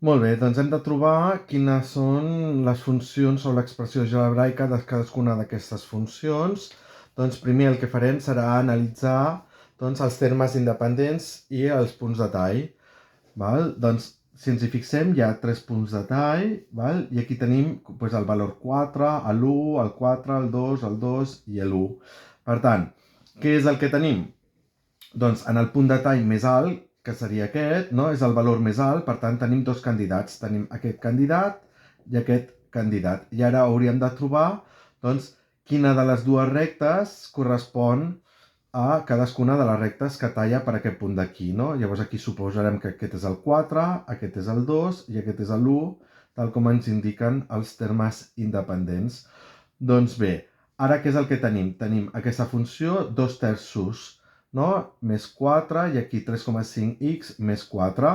Molt bé, doncs hem de trobar quines són les funcions o l'expressió algebraica de cadascuna d'aquestes funcions. Doncs primer el que farem serà analitzar els termes independents i els punts de tall. Doncs si ens hi fixem hi ha 3 punts de tall, i aquí tenim el valor 4, l'1, el 4, el 2 i l'1. Per tant, què és el que tenim? Doncs en el punt de tall més alt, que seria aquest, no? És el valor més alt, per tant tenim dos candidats. Tenim aquest candidat i aquest candidat. I ara hauríem de trobar quina de les dues rectes correspon a cadascuna de les rectes que talla per aquest punt d'aquí, no? Llavors aquí suposarem que aquest és el 4, aquest és el 2 i aquest és l'1, tal com ens indiquen els termes independents. Doncs bé, ara què és el que tenim? Tenim aquesta funció 2 terços, no? Més 4 i aquí 3,5x més 4.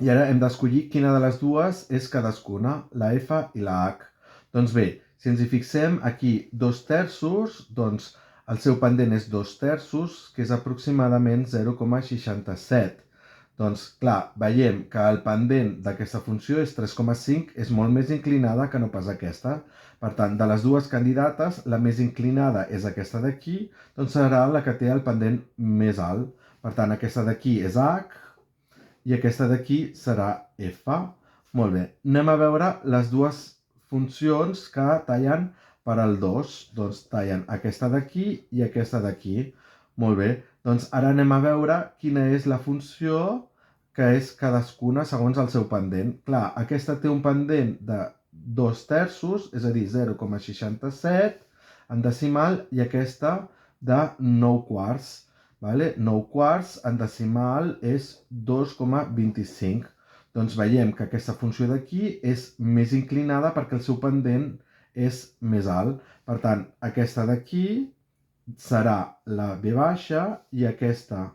I ara hem d'escollir quina de les dues és cadascuna, la f i la h. Doncs bé, si ens hi fixem, aquí 2 terços, doncs el seu pendent és 2 terços, que és aproximadament 0,67. Doncs, clar, veiem que el pendent d'aquesta funció és 3,5, és molt més inclinada que no pas aquesta. Per tant, de les dues candidates, la més inclinada és aquesta d'aquí, doncs serà la que té el pendent més alt. Per tant, aquesta d'aquí és H i aquesta d'aquí serà F. Molt bé, anem a veure les dues funcions que tallen per al 2. Doncs tallen aquesta d'aquí i aquesta d'aquí. Molt bé, doncs ara anem a veure quina és la funció que és cadascuna segons el seu pendent. Clar, aquesta té un pendent de 2 terços, és a dir, 0,67 en decimal, i aquesta de 9 quarts. 9 quarts en decimal és 2,25. Doncs veiem que aquesta funció d'aquí és més inclinada perquè el seu pendent és més alt. Per tant, aquesta d'aquí serà la V baixa i aquesta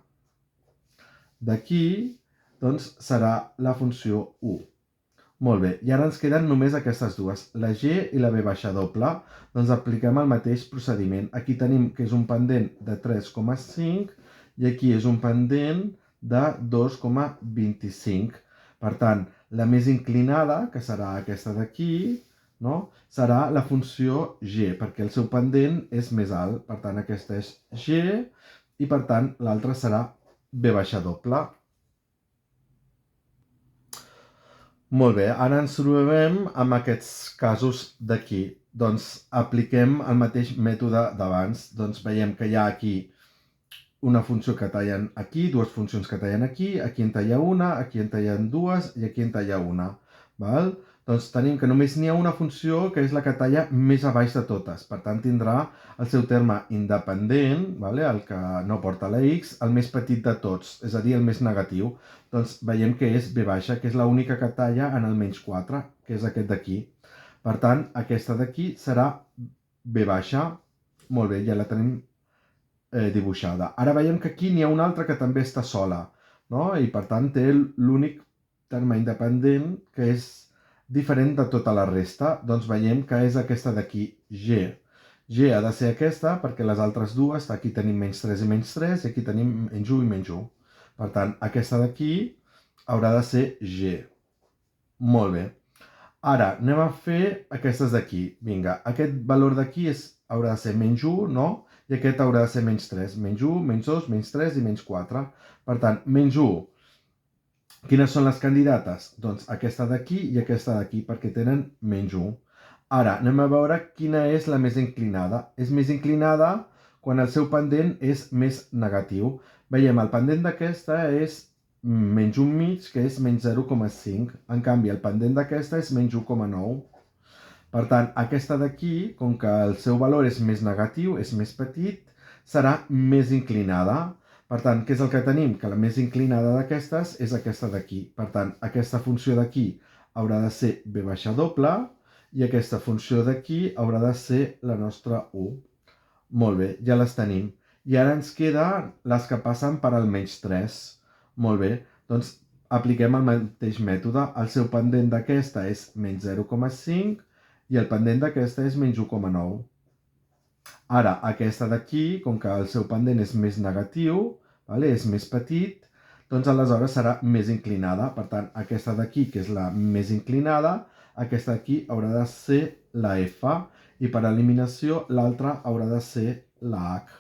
d'aquí serà la funció 1. Molt bé, i ara ens queden només aquestes dues, la G i la V baixa doble. Doncs apliquem el mateix procediment. Aquí tenim que és un pendent de 3,5 i aquí és un pendent de 2,25. Per tant, la més inclinada, que serà aquesta d'aquí, no? Serà la funció G, perquè el seu pendent és més alt. Per tant, aquesta és G i per tant l'altra serà V baixa doble. Molt bé, ara ens trobem amb aquests casos d'aquí. Doncs apliquem el mateix mètode d'abans. Doncs veiem que hi ha aquí una funció que tallen aquí, dues funcions que tallen aquí en talla una, aquí en tallen dues i aquí en talla una. Doncs tenim que només n'hi ha una funció que és la que talla més a baix de totes. Per tant, tindrà el seu terme independent, el que no porta la x, el més petit de tots, és a dir, el més negatiu. Doncs veiem que és v baixa, que és l'única que talla en el menys 4, que és aquest d'aquí. Per tant, aquesta d'aquí serà v baixa. Molt bé, ja la tenim dibuixada. Ara veiem que aquí n'hi ha una altra que també està sola, no? I per tant té l'únic terme independent que és diferent de tota la resta. Doncs veiem que és aquesta d'aquí, G. G ha de ser aquesta perquè les altres dues, aquí tenim menys 3 i menys 3 i aquí tenim menys 1 i menys 1. Per tant, aquesta d'aquí haurà de ser G. Molt bé. Ara, anem a fer aquestes d'aquí. Vinga, aquest valor d'aquí haurà de ser menys 1, no? I aquest haurà de ser menys 3. Menys 1, menys 2, menys 3 i menys 4. Per tant, menys 1. Quines són les candidates? Doncs aquesta d'aquí i aquesta d'aquí, perquè tenen menys 1. Ara, anem a veure quina és la més inclinada. És més inclinada quan el seu pendent és més negatiu. Veiem, el pendent d'aquesta és menys 1 mig, que és menys 0,5. En canvi, el pendent d'aquesta és menys 1,9. Per tant, aquesta d'aquí, com que el seu valor és més negatiu, és més petit, serà més inclinada. Per tant, què és el que tenim? Que la més inclinada d'aquestes és aquesta d'aquí. Per tant, aquesta funció d'aquí haurà de ser v baixa doble i aquesta funció d'aquí haurà de ser la nostra 1. Molt bé, ja les tenim. I ara ens queden les que passen per al menys 3. Molt bé, doncs apliquem el mateix mètode. El seu pendent d'aquesta és menys 0,5 i el pendent d'aquesta és menys 1,9. Ara, aquesta d'aquí, com que el seu pendent és més negatiu, és més petit, doncs aleshores serà més inclinada. Per tant, aquesta d'aquí, que és la més inclinada, aquesta d'aquí haurà de ser la F, i per eliminació l'altra haurà de ser la H.